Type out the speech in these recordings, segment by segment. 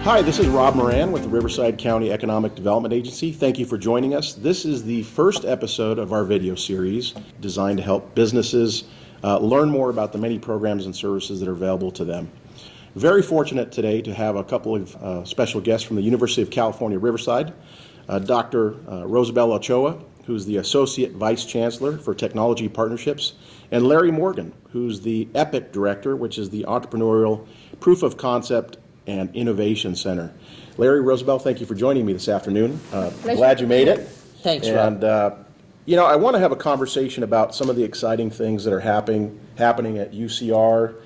Hi, this is Rob Moran with the Riverside County Economic Development Agency. Thank you for joining us. This is the first episode of our video series designed to help businesses learn more about the many programs and services that are available to them. Very fortunate today to have a couple of special guests from the University of California, Riverside. Dr. Rosabel Ochoa, who's the Associate Vice Chancellor for Technology Partnerships, and Larry Morgan, who's the EPIC Director, which is the Entrepreneurial Proof of Concept and Innovation Center. Larry, Rosabel, thank you for joining me this afternoon. Glad you made it. Thanks, Rob. And, I want to have a conversation about some of the exciting things that are happening at UCR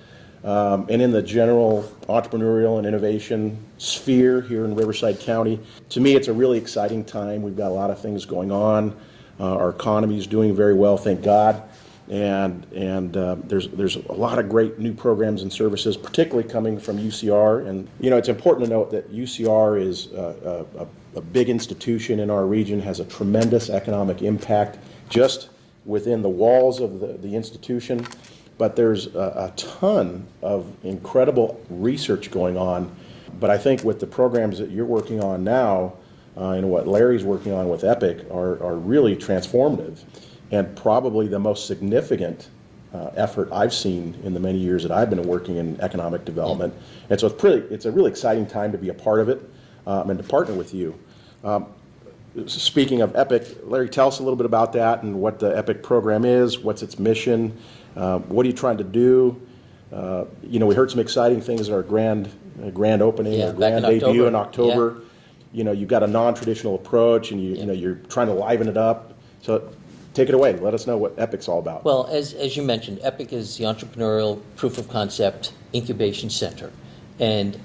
and in the general entrepreneurial and innovation sphere here in Riverside County. To me, it's a really exciting time. We've got a lot of things going on. Our economy is doing very well, thank God. And there's a lot of great new programs and services, particularly coming from UCR. And, it's important to note that UCR is a big institution in our region, has a tremendous economic impact just within the walls of the institution. But there's a ton of incredible research going on. But I think with the programs that you're working on now, and what Larry's working on with EPIC are really transformative. And probably the most significant effort I've seen in the many years that I've been working in economic development. And so it's a really exciting time to be a part of it and to partner with you. Speaking of EPIC, Larry, tell us a little bit about that and what the EPIC program is, what's its mission, what are you trying to do? We heard some exciting things at our grand opening, our grand debut in October. Yeah. You've got a non-traditional approach and you're trying to liven it up. So take it away. Let us know what EPIC's all about. Well, as you mentioned, EPIC is the Entrepreneurial Proof of Concept Incubation Center. And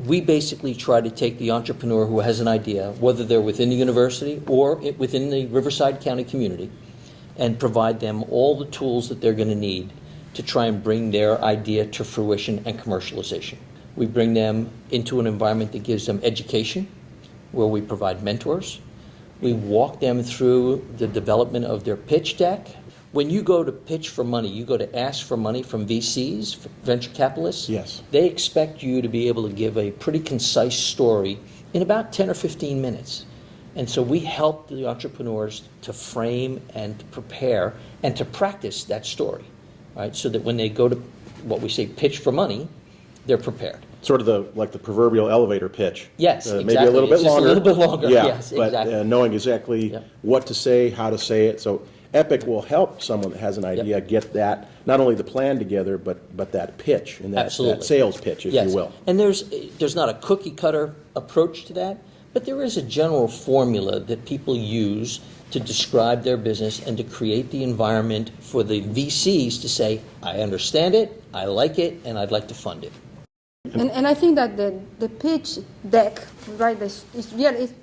we basically try to take the entrepreneur who has an idea, whether they're within the university or within the Riverside County community, and provide them all the tools that they're going to need to try and bring their idea to fruition and commercialization. We bring them into an environment that gives them education, where we provide mentors. We walk them through the development of their pitch deck. When you go to pitch for money, you go to ask for money from VCs, venture capitalists. Yes. They expect you to be able to give a pretty concise story in about 10 or 15 minutes. And so we help the entrepreneurs to frame and to prepare and to practice that story, right? So that when they go to what we say pitch for money, they're prepared. Sort of the proverbial elevator pitch. Yes, exactly. Maybe a little bit longer. A little bit longer. Yeah, yes, but exactly. Knowing exactly what to say, how to say it. So EPIC will help someone that has an idea get that, not only the plan together, but that pitch and that sales pitch, if you will. And there's not a cookie cutter approach to that, but there is a general formula that people use to describe their business and to create the environment for the VCs to say, I understand it, I like it, and I'd like to fund it. And I think that the pitch deck, right,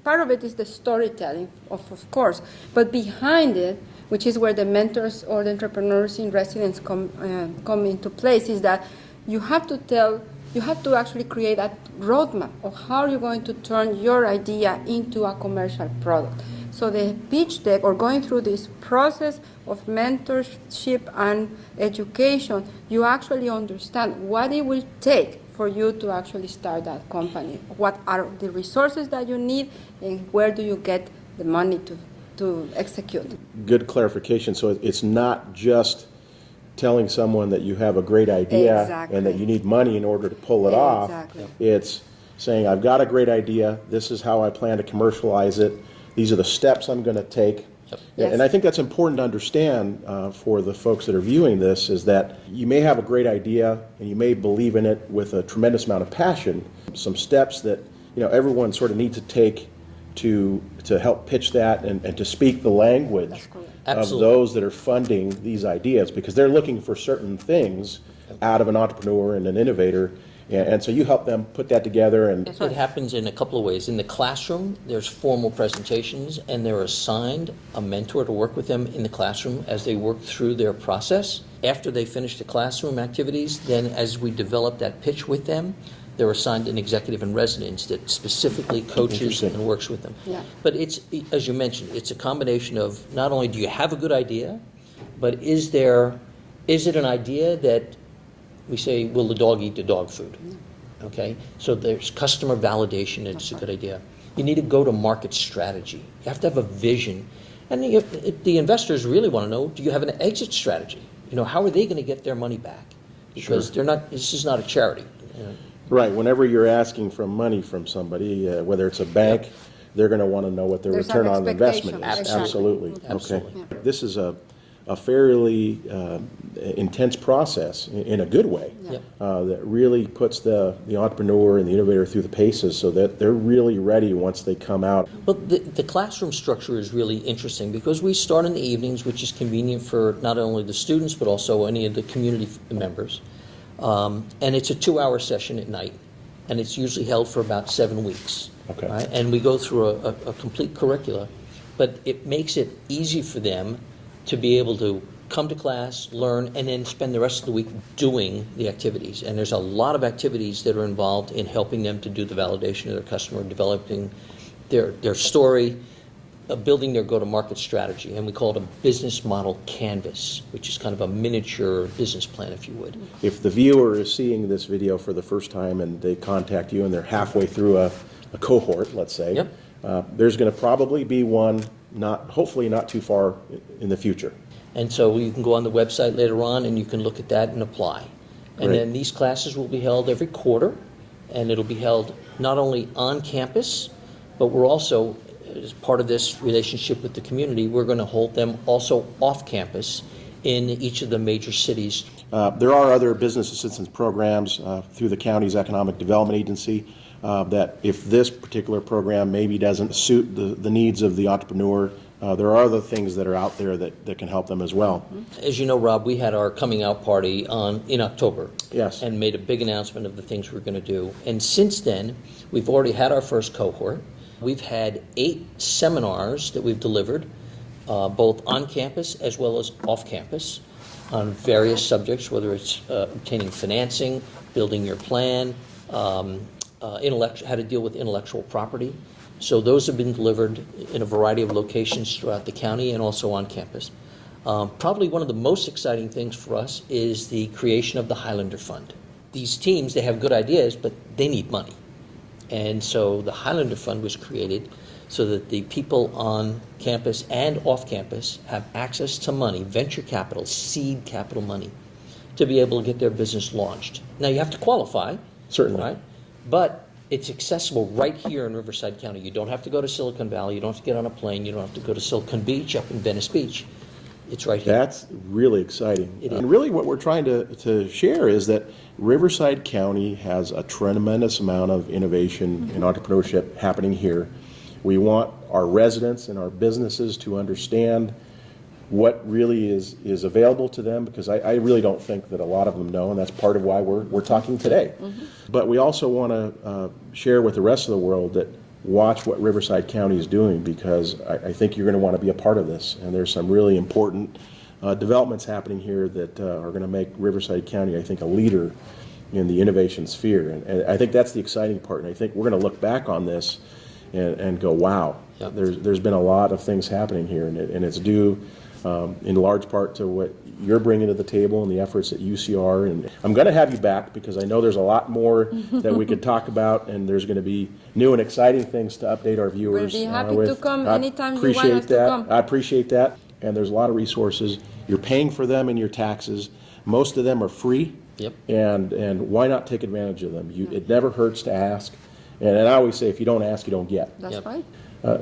part of it is the storytelling, of course, but behind it, which is where the mentors or the entrepreneurs in residence come into place, is that you have to actually create a roadmap of how you're going to turn your idea into a commercial product. So the pitch deck, or going through this process of mentorship and education, you actually understand what it will take for you to actually start that company. What are the resources that you need, and where do you get the money to execute? Good clarification. So it's not just telling someone that you have a great idea and that you need money in order to pull it off. It's saying, I've got a great idea, this is how I plan to commercialize it, these are the steps I'm going to take. Yes. And I think that's important to understand for the folks that are viewing this, is that you may have a great idea and you may believe in it with a tremendous amount of passion. Some steps that everyone sort of needs to take to help pitch that and to speak the language of those that are funding these ideas, because they're looking for certain things out of an entrepreneur and an innovator. And so you help them put that together. And it happens in a couple of ways. In the classroom, there's formal presentations, and they're assigned a mentor to work with them in the classroom as they work through their process. After they finish the classroom activities, then as we develop that pitch with them, they're assigned an executive in residence that specifically coaches and works with them. Yeah. But it's, as you mentioned, it's a combination of not only do you have a good idea, but is it an idea that we say, will the dog eat the dog food? okay? So there's customer validation, it's a good idea. You need a go-to-market strategy. You have to have a vision. And the investors really want to know, do you have an exit strategy? You know, how are they going to get their money back? Because Sure. this is not a charity. You know. Right, whenever you're asking for money from somebody, whether it's a bank, they're going to want to know what their There's return an on investment is. expectation. Absolutely. Absolutely. Okay. This is a fairly intense process in a good way Yep. that really puts the entrepreneur and the innovator through the paces so that they're really ready once they come out. Well, the classroom structure is really interesting because we start in the evenings, which is convenient for not only the students but also any of the community members. And it's a 2-hour session at night, and it's usually held for about 7 weeks. Okay. Right? And we go through a complete curricula, but it makes it easy for them to be able to come to class, learn, and then spend the rest of the week doing the activities. And there's a lot of activities that are involved in helping them to do the validation of their customer, developing their story, building their go-to-market strategy. And we call it a business model canvas, which is kind of a miniature business plan, if you would. If the viewer is seeing this video for the first time and they contact you and they're halfway through a cohort, let's say, Yep. There's going to probably be one, hopefully not too far in the future. And so you can go on the website later on and you can look at that and apply. And Great. then these classes will be held every quarter, and it'll be held not only on campus, but we're also, as part of this relationship with the community, we're going to hold them also off campus in each of the major cities. There are other business assistance programs through the county's economic development agency that if this particular program maybe doesn't suit the needs of the entrepreneur, there are other things that are out there that can help them as well. As you know, Rob, we had our coming out party in October. Yes. And made a big announcement of the things we're going to do. And since then, we've already had our first cohort. We've had 8 seminars that we've delivered, both on campus as well as off campus, on various subjects, whether it's obtaining financing, building your plan, how to deal with intellectual property. So those have been delivered in a variety of locations throughout the county and also on campus. Probably one of the most exciting things for us is the creation of the Highlander Fund. These teams, they have good ideas, but they need money. And so the Highlander Fund was created so that the people on campus and off campus have access to money, venture capital, seed capital money, to be able to get their business launched. Now, you have to qualify. Certainly. Right? But it's accessible right here in Riverside County. You don't have to go to Silicon Valley. You don't have to get on a plane. You don't have to go to Silicon Beach up in Venice Beach. It's right here. That's really exciting. It is. And really what we're trying to share is that Riverside County has a tremendous amount of innovation and entrepreneurship happening here. We want our residents and our businesses to understand what really is available to them, because I really don't think that a lot of them know, and that's part of why we're talking today. But we also want to share with the rest of the world that watch what Riverside County is doing, because I think you're going to want to be a part of this. And there's some really important developments happening here that are going to make Riverside County, I think, a leader in the innovation sphere. And I think that's the exciting part. And I think we're going to look back on this and go, wow, Yep. there's been a lot of things happening here, and it's due in large part to what you're bringing to the table and the efforts at UCR. And I'm going to have you back because I know there's a lot more that we could talk about, and there's going to be new and exciting things to update our viewers. We'll be happy with. to come I anytime you want appreciate us to that. come. I appreciate that. And there's a lot of resources. You're paying for them in your taxes. Most of them are free. Yep. And why not take advantage of them? It never hurts to ask. And I always say, if you don't ask, you don't get. That's Yep. right.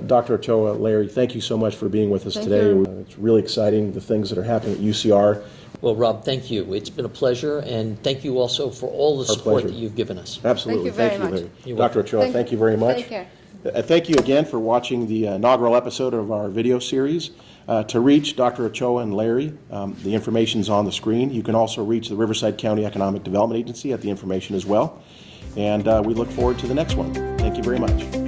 Dr. Ochoa, Larry, thank you so much for being with us Thank today. you. It's really exciting, the things that are happening at UCR. Well, Rob, thank you. It's been a pleasure, and thank you also for all the Our support pleasure. that you've given us. Absolutely. Thank you very much. Larry. You're Dr. welcome. Ochoa, thank you very much. Take care. Thank you again for watching the inaugural episode of our video series. To reach Dr. Ochoa and Larry, the information's on the screen. You can also reach the Riverside County Economic Development Agency at the information as well. And we look forward to the next one. Thank you very much.